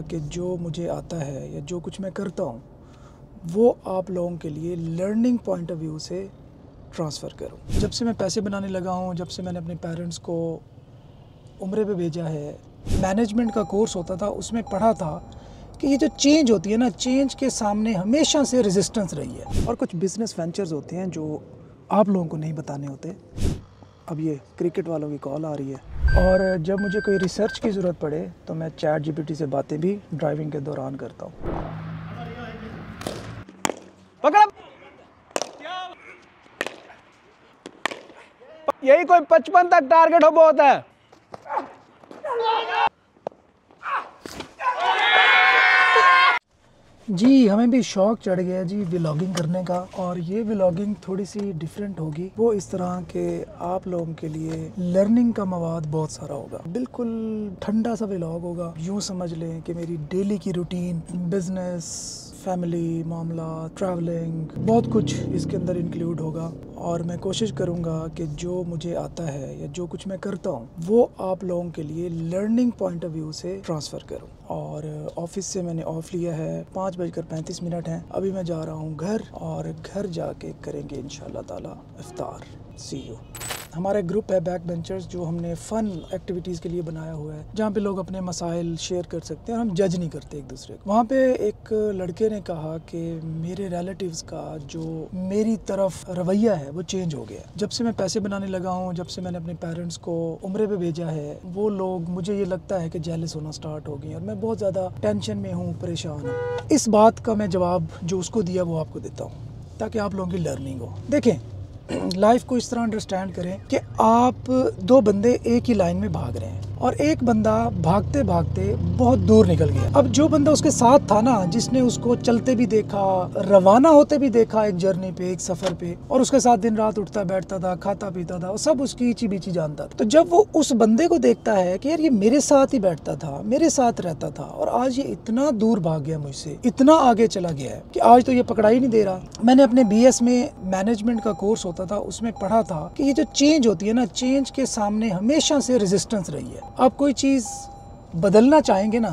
कि जो मुझे आता है या जो कुछ मैं करता हूँ वो आप लोगों के लिए लर्निंग पॉइंट ऑफ व्यू से ट्रांसफ़र करूँ। जब से मैं पैसे बनाने लगा हूँ, जब से मैंने अपने पेरेंट्स को उम्रे पे भेजा है, मैनेजमेंट का कोर्स होता था, उसमें पढ़ा था कि ये जो चेंज होती है ना, चेंज के सामने हमेशा से रेजिस्टेंस रही है। और कुछ बिजनेस वेंचर्स होते हैं जो आप लोगों को नहीं बताने होते। अब ये क्रिकेट वालों की कॉल आ रही है, और जब मुझे कोई रिसर्च की ज़रूरत पड़े तो मैं चैट जीपीटी से बातें भी ड्राइविंग के दौरान करता हूँ। पकड़, यही कोई 55 तक टारगेट हो बहुत है। जी, हमें भी शौक़ चढ़ गया जी व्लॉगिंग करने का, और ये व्लॉगिंग थोड़ी सी डिफरेंट होगी। वो इस तरह के आप लोगों के लिए लर्निंग का मवाद बहुत सारा होगा। बिल्कुल ठंडा सा व्लॉग होगा। यूँ समझ लें कि मेरी डेली की रूटीन, बिजनेस, फैमिली मामला, ट्रैवलिंग, बहुत कुछ इसके अंदर इंक्लूड होगा। और मैं कोशिश करूँगा कि जो मुझे आता है या जो कुछ मैं करता हूँ वो आप लोगों के लिए लर्निंग पॉइंट ऑफ व्यू से ट्रांसफ़र करूँ। और ऑफिस से मैंने ऑफ लिया है, 5:35 हैं। अभी मैं जा रहा हूँ घर, और घर जाके करेंगे इंशाल्लाह ताला इफ्तार। सी यू। हमारा ग्रुप है बैक बेंचर्स, जो हमने फ़न एक्टिविटीज़ के लिए बनाया हुआ है, जहाँ पे लोग अपने मसाइल शेयर कर सकते हैं और हम जज नहीं करते एक दूसरे को। वहाँ पे एक लड़के ने कहा कि मेरे रिलेटिव्स का जो मेरी तरफ रवैया है वो चेंज हो गया। जब से मैं पैसे बनाने लगा हूँ, जब से मैंने अपने पेरेंट्स को उम्रे पे भेजा है, वो लोग, मुझे ये लगता है कि जेलस होना स्टार्ट हो गई, और मैं बहुत ज़्यादा टेंशन में हूँ, परेशान हूँ। इस बात का मैं जवाब जो उसको दिया वो आपको देता हूँ, ताकि आप लोगों की लर्निंग हो। देखें, लाइफ को इस तरह अंडरस्टैंड करें कि आप दो बंदे एक ही लाइन में भाग रहे हैं, और एक बंदा भागते भागते बहुत दूर निकल गया। अब जो बंदा उसके साथ था ना, जिसने उसको चलते भी देखा, रवाना होते भी देखा एक जर्नी पे, एक सफर पे, और उसके साथ दिन रात उठता बैठता था, खाता पीता था, और सब उसकी इची बीची जानता था, तो जब वो उस बंदे को देखता है कि यार ये मेरे साथ ही बैठता था, मेरे साथ रहता था, और आज ये इतना दूर भाग गया मुझसे, इतना आगे चला गया है कि आज तो ये पकड़ा ही नहीं दे रहा। मैंने अपने BS में मैनेजमेंट का कोर्स होता था, उसमें पढ़ा था कि ये जो चेंज होती है ना, चेंज के सामने हमेशा से रेजिस्टेंस रही है। आप कोई चीज़ बदलना चाहेंगे ना,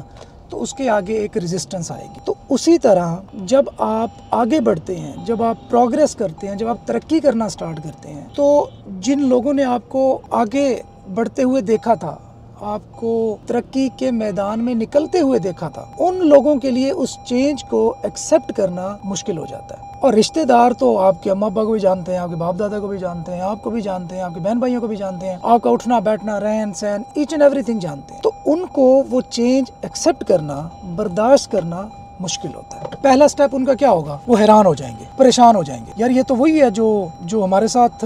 तो उसके आगे एक रेजिस्टेंस आएगी। तो उसी तरह जब आप आगे बढ़ते हैं, जब आप प्रोग्रेस करते हैं, जब आप तरक्की करना स्टार्ट करते हैं, तो जिन लोगों ने आपको आगे बढ़ते हुए देखा था, आपको तरक्की के मैदान में निकलते हुए देखा था, उन लोगों के लिए उस चेंज को एक्सेप्ट करना मुश्किल हो जाता है। और रिश्तेदार तो आपके अम्मा अब्बा को भी जानते हैं, आपके बाप दादा को भी जानते हैं, आपको भी जानते हैं, आपके बहन भाइयों को भी जानते हैं, आपका उठना बैठना, रहन सहन, ईच एंड एवरीथिंग जानते हैं। तो उनको वो चेंज एक्सेप्ट करना, बर्दाश्त करना मुश्किल होता है। पहला स्टेप उनका क्या होगा? वो हैरान हो जाएंगे, परेशान हो जाएंगे, यार ये तो वही है जो हमारे साथ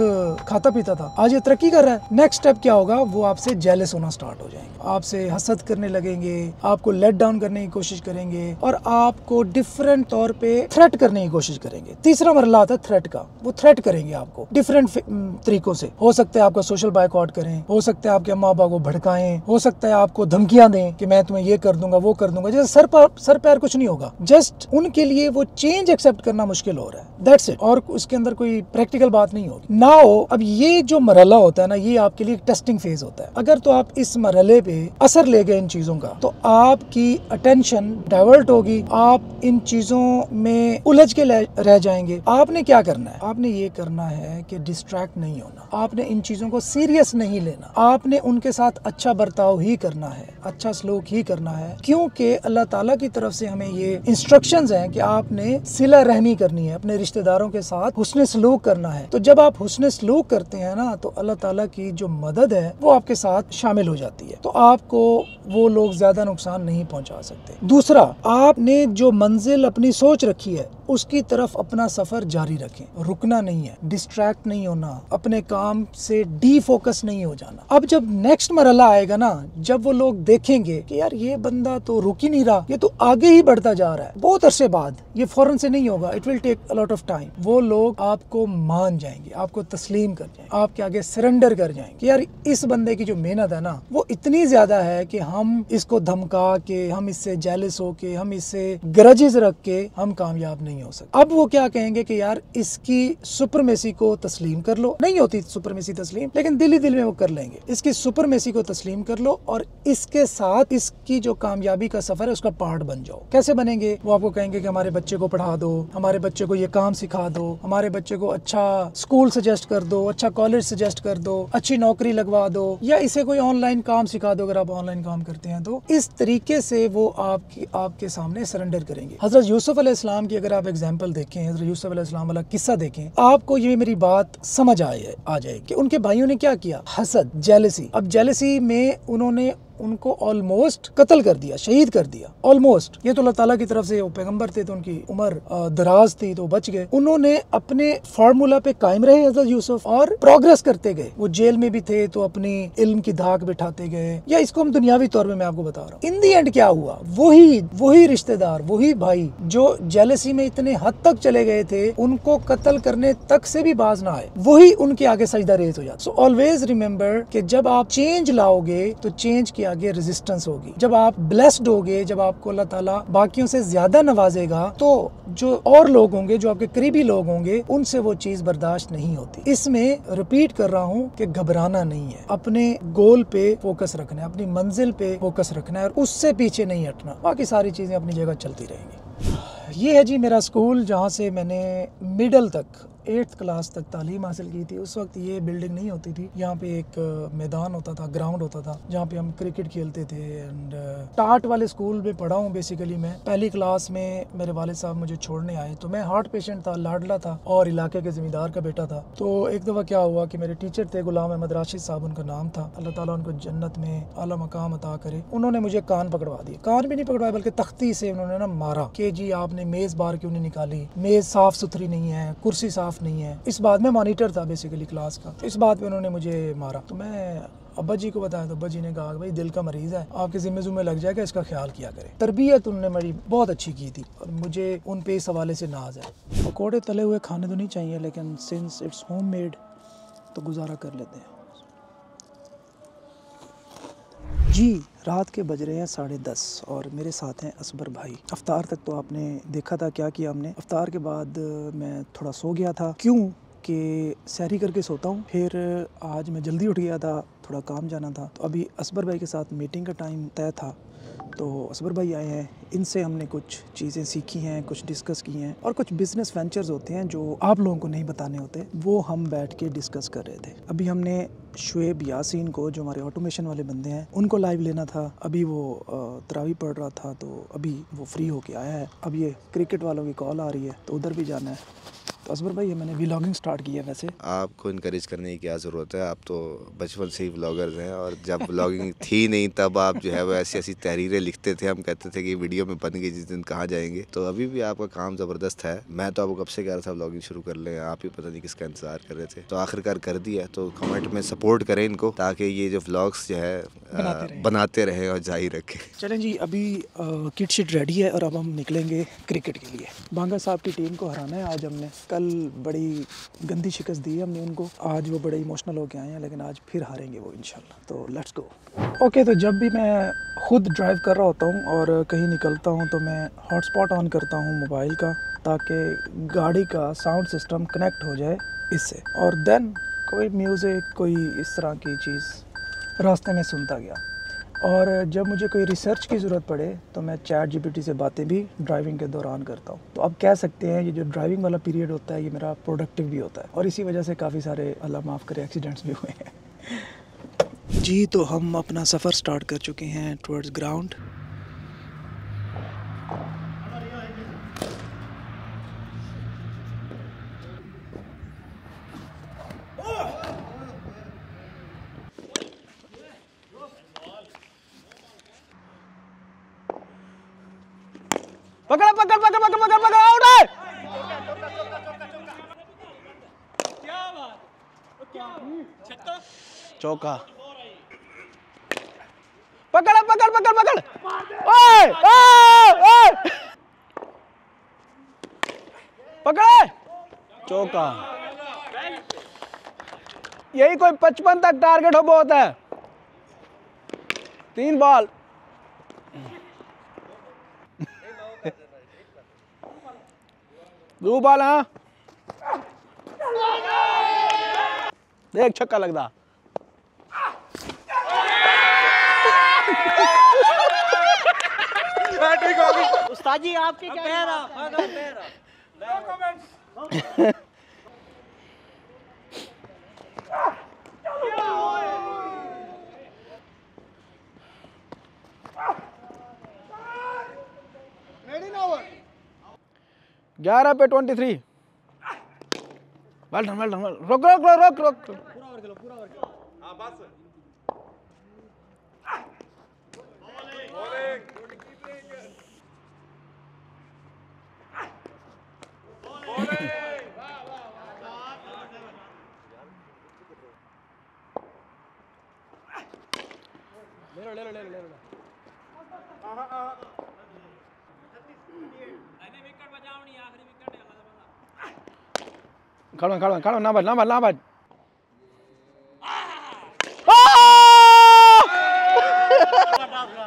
खाता पीता था, आज ये तरक्की कर रहा है। नेक्स्ट स्टेप क्या होगा? वो आपसे जेलस होना स्टार्ट हो जाएंगे, आपसे हसद करने लगेंगे, आपको लेट डाउन करने की कोशिश करेंगे, और आपको डिफरेंट तौर पे थ्रेट करने की कोशिश करेंगे। तीसरा मरला आता है थ्रेट का। वो थ्रेट करेंगे आपको डिफरेंट तरीकों से। हो सकता है आपका सोशल बायकॉट करें, हो सकता है आपके अम्मा अब्बा को भड़काएं, हो सकता है आपको धमकियां दें कि मैं तुम्हें ये कर दूंगा, वो कर दूंगा। जैसे सर पैर कुछ नहीं होगा, जस्ट उनके लिए वो चेंज एक्सेप्ट करना मुश्किल हो रहा है, दैट्स इट। और उसके अंदर कोई प्रैक्टिकल बात नहीं होगी। नाउ अब ये जो मरहला होता है ना, ये आपके लिए एक टेस्टिंग फेज होता है। अगर तो आप इस मरहले पे असर ले गए इन चीजों का, तो आपकी अटेंशन डाइवर्ट होगी, आप इन चीजों में उलझ के रह जाएंगे। आपने क्या करना है? आपने ये करना है कि डिस्ट्रैक्ट नहीं होना, आपने इन चीजों को सीरियस नहीं लेना, आपने उनके साथ अच्छा बर्ताव ही करना है, अच्छा सलूक ही करना है, क्योंकि अल्लाह ताला की तरफ से हमें ये इंस्ट्रक्शंस हैं कि आपने सिला रहमी करनी है, अपने रिश्तेदारों के साथ हुस्न सलूक करना है। तो जब आप हुस्न सलूक करते हैं ना, तो अल्लाह ताला की जो मदद है वो आपके साथ शामिल हो जाती है, तो आपको वो लोग ज्यादा नुकसान नहीं पहुंचा सकते। दूसरा, आपने जो मंजिल अपनी सोच रखी है उसकी तरफ अपना सफर जारी रखें, रुकना नहीं है, डिस्ट्रैक्ट नहीं होना, अपने काम से डीफोकस नहीं हो जाना। अब जब नेक्स्ट मरहला आएगा ना, जब वो लोग देखेंगे कि यार ये बंदा तो रुक ही नहीं रहा, ये तो आगे ही बढ़ता जा रहा है, बहुत अरसे बाद, ये फौरन से नहीं होगा, it will take a lot of time, वो लोग आपको मान जाएंगे, आपको तस्लीम कर जाएंगे, आपके आगे सरेंडर कर जाएंगे कि यार इस बंदे की जो मेहनत है ना, वो इतनी ज्यादा है कि हम इसको धमका के, हम इससे जेलस हो के, हम इससे ग्रजेस रख के हम कामयाब नहीं नहीं हो सकता। अब वो क्या कहेंगे कि यार इसकी सुपरमेसी को तस्लीम कर लो, नहीं होती सुपरमेसी तस्लीम, लेकिन दिल ही दिल में वो कर लेंगे। इसकी सुपरमेसी को तस्लीम कर लो और इसके साथ इसकी जो कामयाबी का सफर है उसका पार्ट बन जाओ। कैसे बनेंगे? वो आपको कहेंगे कि हमारे बच्चे को पढ़ा दो, हमारे बच्चे को ये काम सिखा दो, हमारे बच्चे को अच्छा स्कूल सजेस्ट कर दो, अच्छा कॉलेज सजेस्ट कर दो, अच्छी नौकरी लगवा दो, या इसे कोई ऑनलाइन काम सिखा दो अगर आप ऑनलाइन काम करते हैं तो। इस तरीके से वो आपके सामने सरेंडर करेंगे। हजरत यूसुफ अलैहिस्सलाम की अगर आप एग्जाम्पल देखें, हजरत यूसुफ अलैहिस्सलाम वाला किस्सा देखें, आपको ये मेरी बात समझ आ जाए कि उनके भाइयों ने क्या किया। हसद, जेलसी। अब जेलसी में उन्होंने उनको ऑलमोस्ट कत्ल कर दिया, शहीद कर दिया ऑलमोस्ट। ये तो अल्लाह ताला की तरफ से, वो पैगंबर थे तो उनकी उम्र दराज थी तो बच गए। उन्होंने अपने फार्मूला पे कायम रहे हज़रत यूसुफ और प्रोग्रेस करते गए। वो जेल में भी थे तो अपनी इल्म की धाक बिठाते गए, या इसको हम दुनियावी तौर पे मैं आपको बता रहा हूँ। इन दी एंड क्या हुआ, वही रिश्तेदार, वही भाई जो जेलसी में इतने हद तक चले गए थे, उनको कत्ल करने तक से भी बाज ना आए, वही उनके आगे सजदा रेज़ हो जाता। सो ऑलवेज रिमेम्बर कि जब आप चेंज लाओगे तो चेंज की आगे रेजिस्टेंस होगी। जब आप ब्लेस्ड होगे, जब आपको अल्लाह ताला बाकियों से ज्यादा नवाजेगा, तो जो और लोग होंगे, जो आपके करीबी लोग होंगे, उनसे वो चीज बर्दाश्त नहीं होती। इसमें रिपीट कर रहा हूँ कि घबराना नहीं है, अपने गोल पे फोकस रखना है, अपनी मंजिल पे फोकस रखना है और उससे पीछे नहीं हटना। बाकी सारी चीजें अपनी जगह चलती रहेंगी। ये है जी मेरा स्कूल, जहाँ से मैंने मिडल तक 8th क्लास तक तालीम हासिल की थी। उस वक्त ये बिल्डिंग नहीं होती थी। यहाँ पे एक मैदान होता था, ग्राउंड होता था, जहाँ पे हम क्रिकेट खेलते थे। एंड टाट वाले स्कूल में पढ़ा हूँ बेसिकली। मैं पहली क्लास में मेरे वालिद साहब मुझे छोड़ने आए, तो मैं हार्ट पेशेंट था, लाडला था और इलाके के ज़मींदार का बेटा था। तो एक दफ़ा क्या हुआ कि मेरे टीचर थे, गुलाम अहमद राशिद साहब उनका नाम था, अल्लाह ताला उनको जन्नत में आला मकाम अता करे। उन्होंने मुझे कान पकड़वा दिए, कान भी नहीं पकड़वाए बल्कि तख्ती से उन्होंने ना मारा कि जी आपने मेज़ बाहर क्यों नहीं निकाली, मेज़ साफ़ सुथरी नहीं है, कुर्सी साफ़ नहीं है। इस बात में मॉनिटर था बेसिकली क्लास का, तो इस बात पे उन्होंने मुझे मारा। तो मैं अब्बा जी को बताया तो अब्बा जी ने कहा भाई दिल का मरीज़ है, आपके ज़िम्मे लग जाएगा, इसका ख्याल किया करें। तरबियत उन्होंने मेरी बहुत अच्छी की थी और मुझे उन पे इस हवाले से नाज है। पकौड़े तले हुए खाने तो नहीं चाहिए, लेकिन सिंस इट्स होम मेड तो गुजारा कर लेते हैं। जी रात के बज रहे हैं 10:30 और मेरे साथ हैं असबर भाई। अफ्तार तक तो आपने देखा था क्या किया हमने। अफ्तार के बाद मैं थोड़ा सो गया था, क्यों कि सहरी करके सोता हूँ। फिर आज मैं जल्दी उठ गया था, थोड़ा काम जाना था। तो अभी असबर भाई के साथ मीटिंग का टाइम तय था, तो असबर भाई आए हैं, इनसे हमने कुछ चीज़ें सीखी हैं, कुछ डिस्कस की हैं और कुछ बिज़नेस वेंचर्स होते हैं जो आप लोगों को नहीं बताने होते, वो हम बैठ के डिस्कस कर रहे थे। अभी हमने शुएब यासीन को, जो हमारे ऑटोमेशन वाले बंदे हैं, उनको लाइव लेना था। अभी वो तरावी पढ़ रहा था तो अभी वो फ्री होके आया है। अब ये क्रिकेट वालों की कॉल आ रही है तो उधर भी जाना है। तो असबर भाई मैंने व्लॉगिंग स्टार्ट की है। वैसे आपको इनकरेज करने की क्या ज़रूरत है, आप तो बचपन से ही व्लॉगर्स हैं और जब व्लॉगिंग थी नहीं तब आप जो है वो ऐसी ऐसी तहरीरें लिखते थे, हम कहते थे कि वीडियो में बन गई, जिस दिन कहाँ जाएंगे। तो अभी भी आपका काम ज़बरदस्त है। मैं तो आपको कब से कह रहा था व्लॉगिंग शुरू कर लें, आप ही पता नहीं किसका इंतज़ार कर रहे थे, तो आखिरकार कर दिया। तो कमेंट में सपोर्ट करें इनको ताकि ये जो व्लॉग्स जो है बनाते रहें और जारी रखें। चलें जी, अभी किट शिट रेडी है और अब हम निकलेंगे क्रिकेट के लिए। बांगा साहब की टीम को हराना है आज हमने। कल बड़ी गंदी शिकस्त दी है हमने उनको, आज वो बड़े इमोशनल होके आए हैं, लेकिन आज फिर हारेंगे वो इंशाल्लाह। तो लेट्स गो। ओके, तो जब भी मैं खुद ड्राइव कर रहा होता हूँ और कहीं निकलता हूँ तो मैं हॉटस्पॉट ऑन करता हूँ मोबाइल का, ताकि गाड़ी का साउंड सिस्टम कनेक्ट हो जाए इससे, और देन कोई म्यूज़िक, कोई इस तरह की चीज़ रास्ते में सुनता गया। और जब मुझे कोई रिसर्च की ज़रूरत पड़े तो मैं चैट जीपीटी से बातें भी ड्राइविंग के दौरान करता हूँ। तो अब कह सकते हैं ये जो ड्राइविंग वाला पीरियड होता है ये मेरा प्रोडक्टिव भी होता है, और इसी वजह से काफ़ी सारे, अल्लाह माफ़ करे, एक्सीडेंट्स भी हुए हैं। जी, तो हम अपना सफ़र स्टार्ट कर चुके हैं टुवर्ड्स ग्राउंड। पकड़ पकड़ पकड़ पकड़ पकड़ पकड़, आउट है। चौका। पकड़ पकड़ पकड़ पकड़, ओए ओए ओए, पकड़े, चौका। यही कोई 55 तक टारगेट हो बहुत है। 3 बॉल। Blue ball. हाँ देख छक्का लगदा। उस्ताद जी आपके क्या ग्यारह पे 23। Well done well done. रोक रोक रोक रोक रोक। खड़ो खड़ो खड़ो ना बच ना बच ना बच।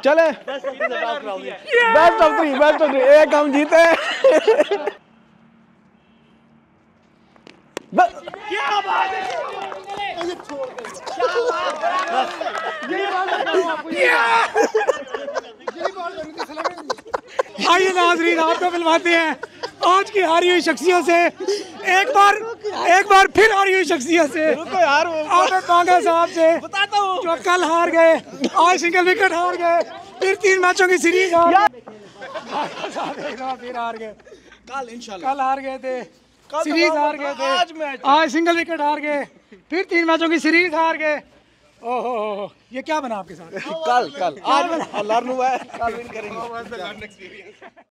चले बेस्ट ऑफ 3 एक हम जीते। क्या बात है। आइए नाज़रीन, आपको मिलवाते हैं आज की हारी हुई शख्सियत से। एक बार फिर हारी हुई शख्सियत से, आदत बांगा साहब से, जो कल हार गए, आज सिंगल विकेट हार गए, फिर 3 मैचों की सीरीज हार फिर हार गए। कल हार गए थे, सीरीज हार गए थे, आज सिंगल विकेट हार गए, फिर 3 मैचों की सीरीज हार गए। ओहो, ये क्या बना आपके साथ? कल आज लर्न हुआ है, कल विन करेंगे।